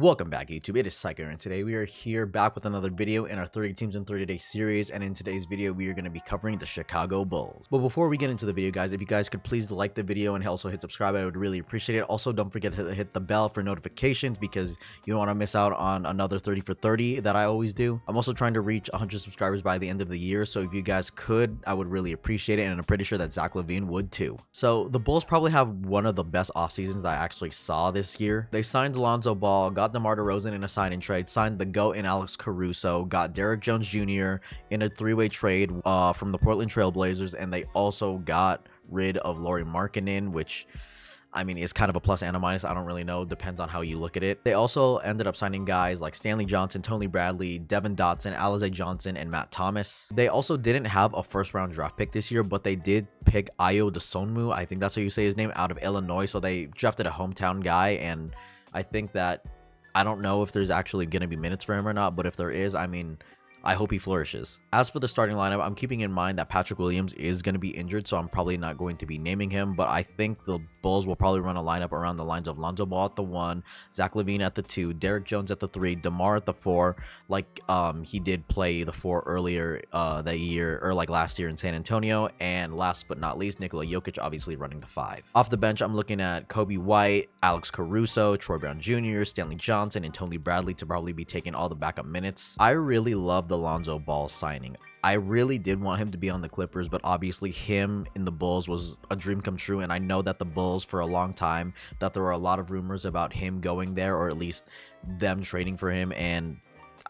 Welcome back, YouTube. It is Saiko, and today we are here back with another video in our 30 teams in 30-day series. And in today's video, we are going to be covering the Chicago Bulls. But before we get into the video, guys, if you guys could please like the video and also hit subscribe, I would really appreciate it. Also, don't forget to hit the bell for notifications because you don't want to miss out on another 30 for 30 that I always do. I'm also trying to reach 100 subscribers by the end of the year, so if you guys could, I would really appreciate it, and I'm pretty sure that Zach LaVine would too. So the Bulls probably have one of the best off seasons that I actually saw this year. They signed Lonzo Ball, got DeMar DeRozan in a sign and trade, signed the GOAT in Alex Caruso, got Derrick Jones Jr. in a three-way trade from the Portland Trailblazers, and they also got rid of Lauri Markkanen, which I mean, it's kind of a plus and a minus. I don't really know. Depends on how you look at it. They also ended up signing guys like Stanley Johnson, Tony Bradley, Devin Dotson, Alize Johnson, and Matt Thomas. They also didn't have a first-round draft pick this year, but they did pick Ayo Dosunmu, I think that's how you say his name, out of Illinois. So they drafted a hometown guy, and I think that I don't know if there's actually going to be minutes for him or not, but if there is, I mean, I hope he flourishes. As for the starting lineup, I'm keeping in mind that Patrick Williams is going to be injured, so I'm probably not going to be naming him, but I think the Bulls will probably run a lineup around the lines of Lonzo Ball at the 1, Zach LaVine at the 2, Derrick Jones at the 3, DeMar at the 4, like he did play the 4 earlier that year, or like last year in San Antonio, and last but not least, Nikola Jokic obviously running the 5. Off the bench, I'm looking at Kobe White, Alex Caruso, Troy Brown Jr., Stanley Johnson, and Tony Bradley to probably be taking all the backup minutes. I really love the Lonzo Ball signing. I really did want him to be on the Clippers, but obviously him in the Bulls was a dream come true, and I know that the Bulls for a long time that there were a lot of rumors about him going there, or at least them trading for him, and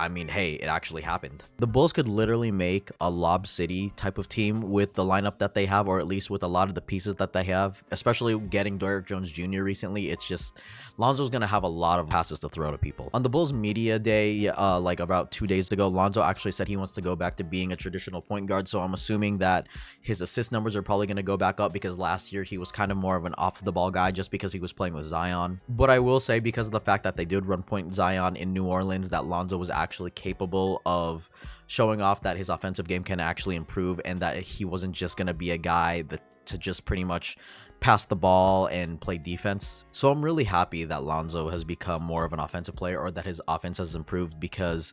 I mean, hey, it actually happened. The Bulls could literally make a Lob City type of team with the lineup that they have, or at least with a lot of the pieces that they have, especially getting Derrick Jones Jr. recently. It's just Lonzo's going to have a lot of passes to throw to people. On the Bulls media day, like about 2 days ago, Lonzo actually said he wants to go back to being a traditional point guard. So I'm assuming that his assist numbers are probably going to go back up because last year he was kind of more of an off the ball guy just because he was playing with Zion. But I will say, because of the fact that they did run point Zion in New Orleans, that Lonzo was actually capable of showing off that his offensive game can actually improve, and that he wasn't just going to be a guy to just pretty much pass the ball and play defense. So I'm really happy that Lonzo has become more of an offensive player, or that his offense has improved, because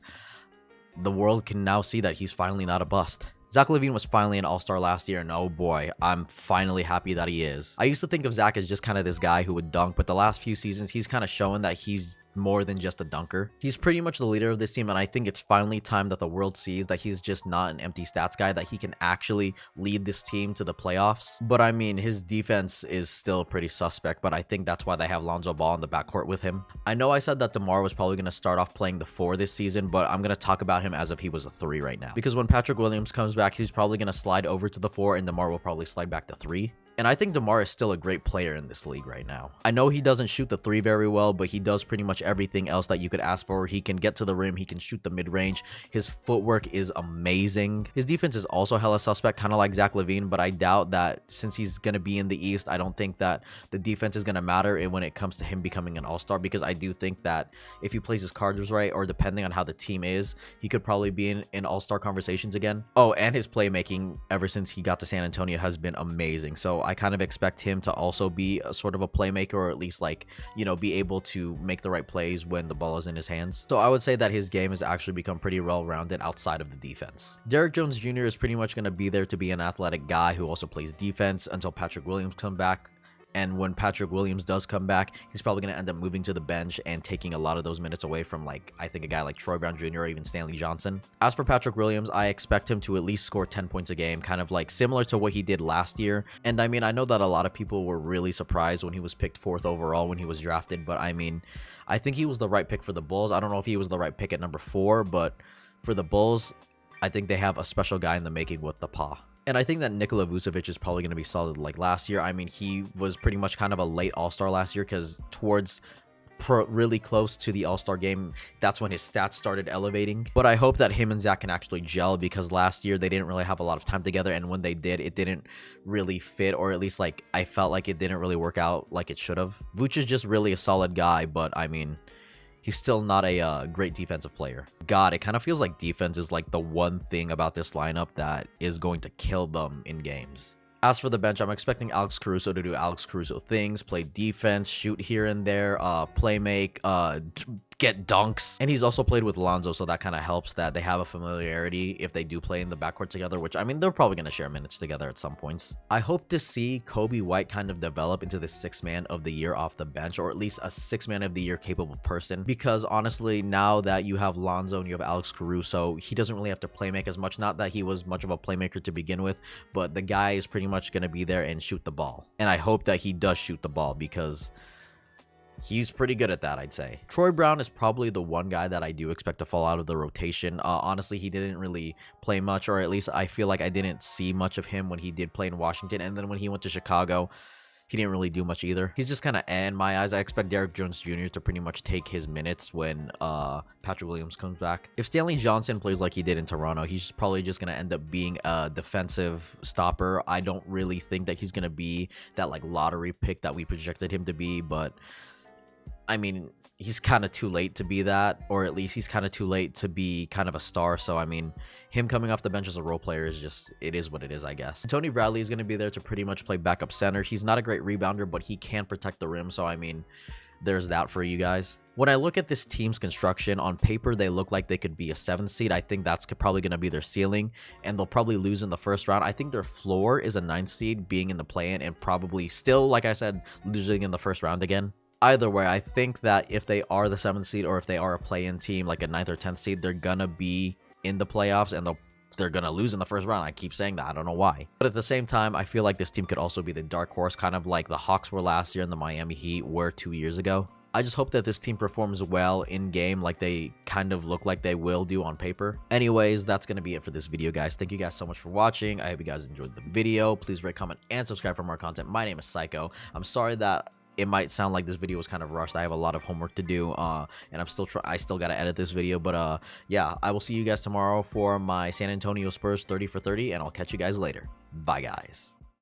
the world can now see that he's finally not a bust. Zach LaVine was finally an all-star last year, and oh boy, I'm finally happy that he is. I used to think of Zach as just kind of this guy who would dunk, but the last few seasons, he's kind of shown that he's more than just a dunker. He's pretty much the leader of this team, and I think it's finally time that the world sees that he's just not an empty stats guy, that he can actually lead this team to the playoffs. But I mean, his defense is still pretty suspect, but I think that's why they have Lonzo Ball in the backcourt with him. I know I said that DeMar was probably going to start off playing the 4 this season, but I'm going to talk about him as if he was a 3 right now, because when Patrick Williams comes back, he's probably going to slide over to the 4, and DeMar will probably slide back to 3. And I think DeMar is still a great player in this league right now. I know he doesn't shoot the 3 very well, but he does pretty much everything else that you could ask for. He can get to the rim, he can shoot the mid-range, his footwork is amazing. His defense is also hella suspect, kind of like Zach LaVine, but I doubt that since he's going to be in the East, I don't think that the defense is going to matter when it comes to him becoming an all-star, because I do think that if he plays his cards right, or depending on how the team is, he could probably be in all-star conversations again. Oh, and his playmaking ever since he got to San Antonio has been amazing, so I kind of expect him to also be a sort of a playmaker, or at least, like, you know, be able to make the right plays when the ball is in his hands. So I would say that his game has actually become pretty well-rounded outside of the defense. Derrick Jones Jr. is pretty much going to be there to be an athletic guy who also plays defense until Patrick Williams comes back. And when Patrick Williams does come back, he's probably going to end up moving to the bench and taking a lot of those minutes away from, like, I think a guy like Troy Brown Jr. or even Stanley Johnson. As for Patrick Williams, I expect him to at least score 10 points a game, kind of like similar to what he did last year. And I mean, I know that a lot of people were really surprised when he was picked 4th overall when he was drafted, but I mean, I think he was the right pick for the Bulls. I don't know if he was the right pick at number 4, but for the Bulls, I think they have a special guy in the making with the paw. And I think that Nikola Vucevic is probably going to be solid like last year. I mean, he was pretty much kind of a late all-star last year, because towards really close to the all-star game, that's when his stats started elevating. But I hope that him and Zach can actually gel, because last year they didn't really have a lot of time together, and when they did, it didn't really fit, or at least, like, I felt like it didn't really work out like it should have. Vuce is just really a solid guy, but I mean, he's still not a great defensive player. God, it kind of feels like defense is like the one thing about this lineup that is going to kill them in games. As for the bench, I'm expecting Alex Caruso to do Alex Caruso things, play defense, shoot here and there, play make, get dunks. And he's also played with Lonzo, so that kind of helps that they have a familiarity if they do play in the backcourt together, which, I mean, they're probably going to share minutes together at some points. I hope to see Kobe White kind of develop into the sixth man of the year off the bench, or at least a sixth man of the year capable person, because honestly, now that you have Lonzo and you have Alex Caruso, he doesn't really have to play make as much. Not that he was much of a playmaker to begin with, but the guy is pretty much going to be there and shoot the ball. And I hope that he does shoot the ball, because he's pretty good at that, I'd say. Troy Brown is probably the one guy that I do expect to fall out of the rotation. Honestly, he didn't really play much, or at least I feel like I didn't see much of him when he did play in Washington. And then when he went to Chicago, he didn't really do much either. He's just kind of in my eyes. I expect Derrick Jones Jr. to pretty much take his minutes when Patrick Williams comes back. If Stanley Johnson plays like he did in Toronto, he's probably just going to end up being a defensive stopper. I don't really think that he's going to be that like lottery pick that we projected him to be, but I mean, he's kind of too late to be that, or at least he's kind of too late to be kind of a star. So, I mean, him coming off the bench as a role player is just, it is what it is, I guess. Tony Bradley is going to be there to pretty much play backup center. He's not a great rebounder, but he can protect the rim. So, I mean, there's that for you guys. When I look at this team's construction, on paper, they look like they could be a 7th seed. I think that's probably going to be their ceiling, and they'll probably lose in the first round. I think their floor is a 9th seed, being in the play-in, and probably still, like I said, losing in the first round again. Either way, I think that if they are the 7th seed, or if they are a play-in team like a 9th or 10th seed, they're gonna be in the playoffs, and they're gonna lose in the first round. I keep saying that, I don't know why. But at the same time, I feel like this team could also be the dark horse, kind of like the Hawks were last year and the Miami Heat were 2 years ago. I just hope that this team performs well in game like they kind of look like they will do on paper. Anyways, that's going to be it for this video, guys. Thank you guys so much for watching. I hope you guys enjoyed the video. Please rate, comment, and subscribe for more content. My name is Saiko. I'm sorry that it might sound like this video was kind of rushed. I have a lot of homework to do, and I still gotta edit this video. But yeah, I will see you guys tomorrow for my San Antonio Spurs 30 for 30, and I'll catch you guys later. Bye, guys.